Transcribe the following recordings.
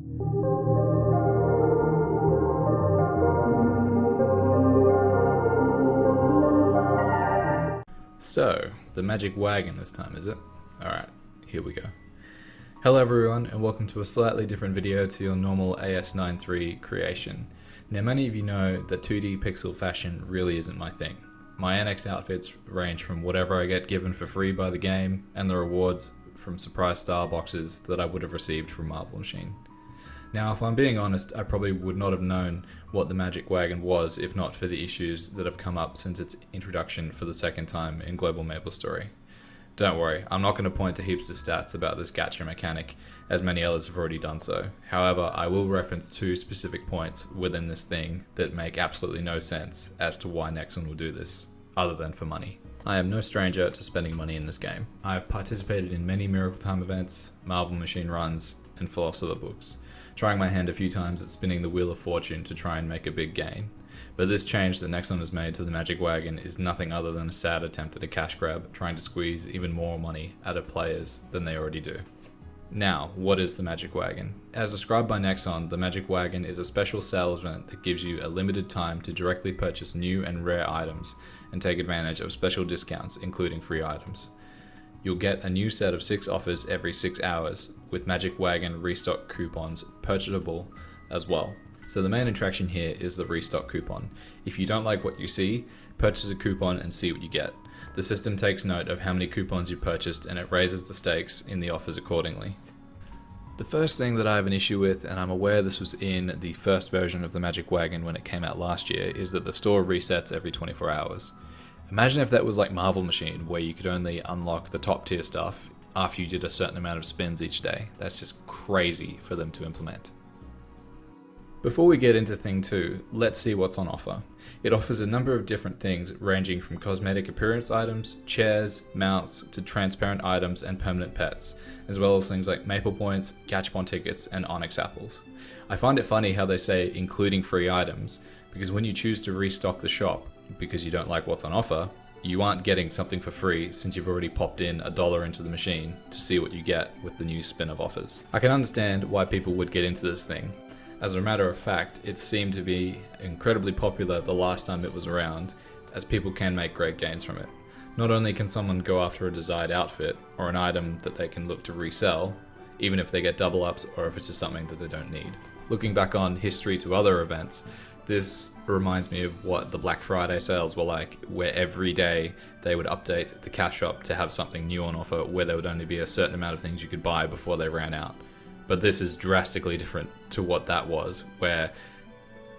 So, the Magic Wagon this time, is it? Alright, here we go. Hello everyone, and welcome to a slightly different video to your normal AS93 creation. Now many of you know that 2D pixel fashion really isn't my thing. My NX outfits range from whatever I get given for free by the game, and the rewards from surprise star boxes that I would have received from Marble Machine. Now if I'm being honest, I probably would not have known what the Magic Wagon was if not for the issues that have come up since its introduction for the second time in Global MapleStory. Don't worry, I'm not going to point to heaps of stats about this gacha mechanic, as many others have already done so. However, I will reference two specific points within this thing that make absolutely no sense as to why Nexon will do this, other than for money. I am no stranger to spending money in this game. I have participated in many Miracle Time events, Marble Machine runs, and Philosopher books, trying my hand a few times at spinning the Wheel of Fortune to try and make a big gain. But this change that Nexon has made to the Magic Wagon is nothing other than a sad attempt at a cash grab, trying to squeeze even more money out of players than they already do. Now, what is the Magic Wagon? As described by Nexon, the Magic Wagon is a special sales event that gives you a limited time to directly purchase new and rare items and take advantage of special discounts, including free items. You'll get a new set of 6 offers every 6 hours, with Magic Wagon restock coupons purchasable as well. So the main attraction here is the restock coupon. If you don't like what you see, purchase a coupon and see what you get. The system takes note of how many coupons you purchased and it raises the stakes in the offers accordingly. The first thing that I have an issue with, and I'm aware this was in the first version of the Magic Wagon when it came out last year, is that the store resets every 24 hours. Imagine if that was like Marble Machine, where you could only unlock the top tier stuff after you did a certain amount of spins each day. That's just crazy for them to implement. Before we get into thing 2, let's see what's on offer. It offers a number of different things ranging from cosmetic appearance items, chairs, mounts, to transparent items and permanent pets, as well as things like Maple Points, Gachapon tickets, and Onyx apples. I find it funny how they say including free items, because when you choose to restock the shop because you don't like what's on offer, you aren't getting something for free since you've already popped in $1 into the machine to see what you get with the new spin of offers. I can understand why people would get into this thing. As a matter of fact, it seemed to be incredibly popular the last time it was around, as people can make great gains from it. Not only can someone go after a desired outfit, or an item that they can look to resell, even if they get double ups or if it's just something that they don't need. Looking back on history to other events, this reminds me of what the Black Friday sales were like, where every day they would update the cash shop to have something new on offer, where there would only be a certain amount of things you could buy before they ran out. But this is drastically different to what that was, where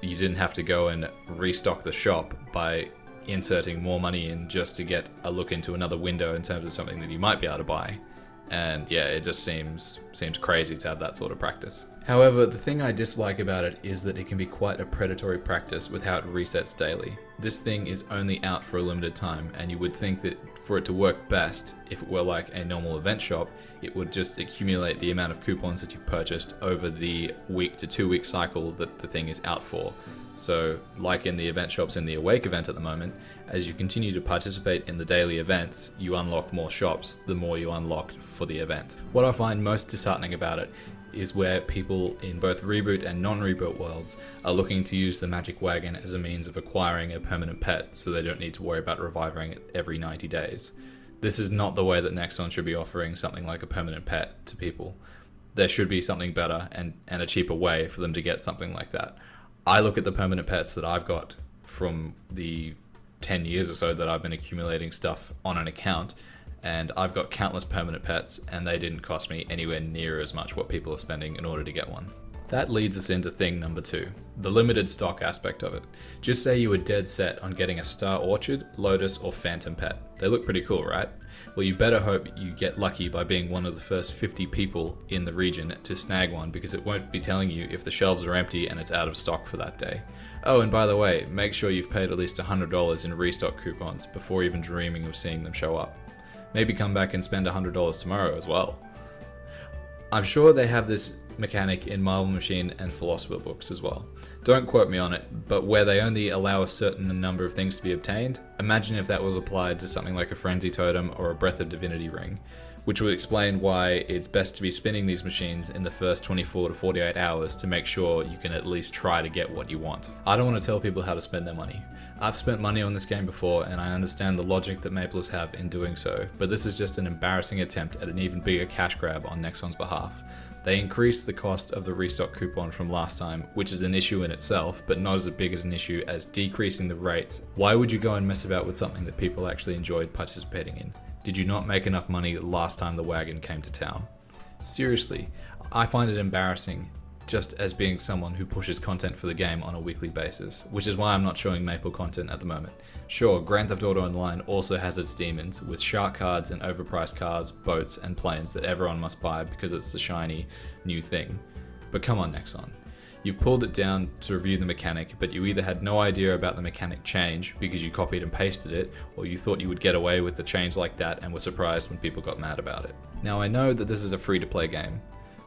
you didn't have to go and restock the shop by inserting more money in just to get a look into another window in terms of something that you might be able to buy. And yeah, it just seems crazy to have that sort of practice. However, the thing I dislike about it is that it can be quite a predatory practice with how it resets daily. This thing is only out for a limited time, and you would think that for it to work best, if it were like a normal event shop, it would just accumulate the amount of coupons that you purchased over the week to 2 week cycle that the thing is out for. So, like in the event shops in the Awake event at the moment, as you continue to participate in the daily events, you unlock more shops the more you unlock for the event. What I find most disheartening about it is where people in both reboot and non-reboot worlds are looking to use the Magic Wagon as a means of acquiring a permanent pet so they don't need to worry about reviving it every 90 days. This is not the way that Nexon should be offering something like a permanent pet to people. There should be something better and a cheaper way for them to get something like that. I look at the permanent pets that I've got from the 10 years or so that I've been accumulating stuff on an account, and I've got countless permanent pets, and they didn't cost me anywhere near as much what people are spending in order to get one. That leads us into thing number 2, the limited stock aspect of it. Just say you were dead set on getting a Star Orchid, Lotus, or Phantom pet. They look pretty cool, right? Well, you better hope you get lucky by being one of the first 50 people in the region to snag one, because it won't be telling you if the shelves are empty and it's out of stock for that day. Oh, and by the way, make sure you've paid at least $100 in restock coupons before even dreaming of seeing them show up. Maybe come back and spend $100 tomorrow as well. I'm sure they have this mechanic in Marble Machine and Philosopher books as well. Don't quote me on it, but where they only allow a certain number of things to be obtained, imagine if that was applied to something like a Frenzy Totem or a Breath of Divinity ring, which would explain why it's best to be spinning these machines in the first 24 to 48 hours to make sure you can at least try to get what you want. I don't want to tell people how to spend their money. I've spent money on this game before and I understand the logic that Maplers have in doing so, but this is just an embarrassing attempt at an even bigger cash grab on Nexon's behalf. They increased the cost of the restock coupon from last time, which is an issue in itself, but not as big as an issue as decreasing the rates. Why would you go and mess about with something that people actually enjoyed participating in? Did you not make enough money last time the wagon came to town? Seriously, I find it embarrassing just as being someone who pushes content for the game on a weekly basis, which is why I'm not showing Maple content at the moment. Sure, Grand Theft Auto Online also has its demons, with shark cards and overpriced cars, boats, and planes that everyone must buy because it's the shiny new thing. But come on, Nexon. You've pulled it down to review the mechanic, but you either had no idea about the mechanic change because you copied and pasted it, or you thought you would get away with the change like that and were surprised when people got mad about it. Now I know that this is a free-to-play game.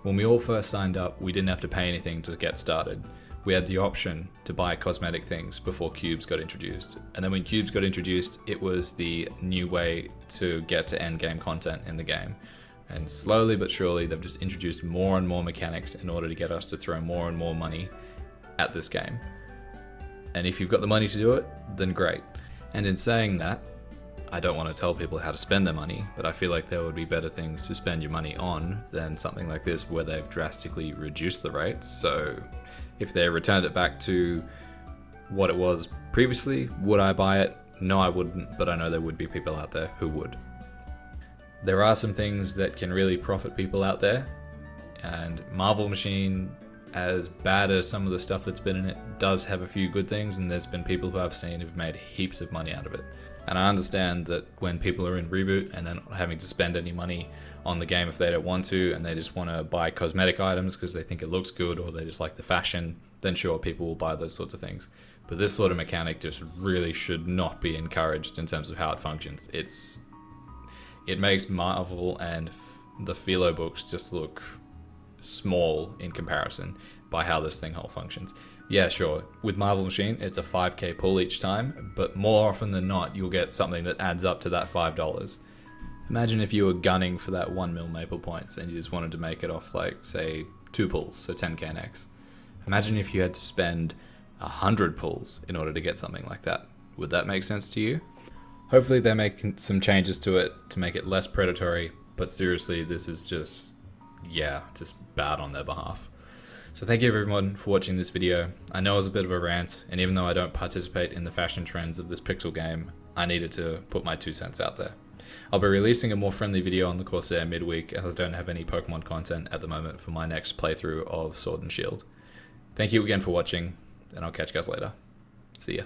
When we all first signed up, we didn't have to pay anything to get started. We had the option to buy cosmetic things before cubes got introduced. And then when cubes got introduced, it was the new way to get to end game content in the game. And slowly but surely, they've just introduced more and more mechanics in order to get us to throw more and more money at this game. And if you've got the money to do it, then great. And in saying that, I don't want to tell people how to spend their money, but I feel like there would be better things to spend your money on than something like this where they've drastically reduced the rates. So if they returned it back to what it was previously, would I buy it? No, I wouldn't, but I know there would be people out there who would. There are some things that can really profit people out there, and Marvel Machine, as bad as some of the stuff that's been in it, does have a few good things, and there's been people who I've seen who've made heaps of money out of it. And I understand that when people are in reboot and they're not having to spend any money on the game if they don't want to, and they just want to buy cosmetic items because they think it looks good or they just like the fashion, then sure, people will buy those sorts of things. But this sort of mechanic just really should not be encouraged in terms of how it functions. It makes Marvel and the Philo books just look small in comparison by how this thing whole functions. Yeah, sure, with Marvel Machine, it's a 5k pull each time, but more often than not, you'll get something that adds up to that $5. Imagine if you were gunning for that 1 mil Maple points and you just wanted to make it off, like, say, 2 pulls, so 10k next. Imagine if you had to spend 100 pulls in order to get something like that. Would that make sense to you? Hopefully they make some changes to it to make it less predatory, but seriously, this is just bad on their behalf. So thank you everyone for watching this video. I know it was a bit of a rant, and even though I don't participate in the fashion trends of this pixel game, I needed to put my 2 cents out there. I'll be releasing a more friendly video on the Corsair midweek, as I don't have any Pokemon content at the moment for my next playthrough of Sword and Shield. Thank you again for watching, and I'll catch you guys later. See ya.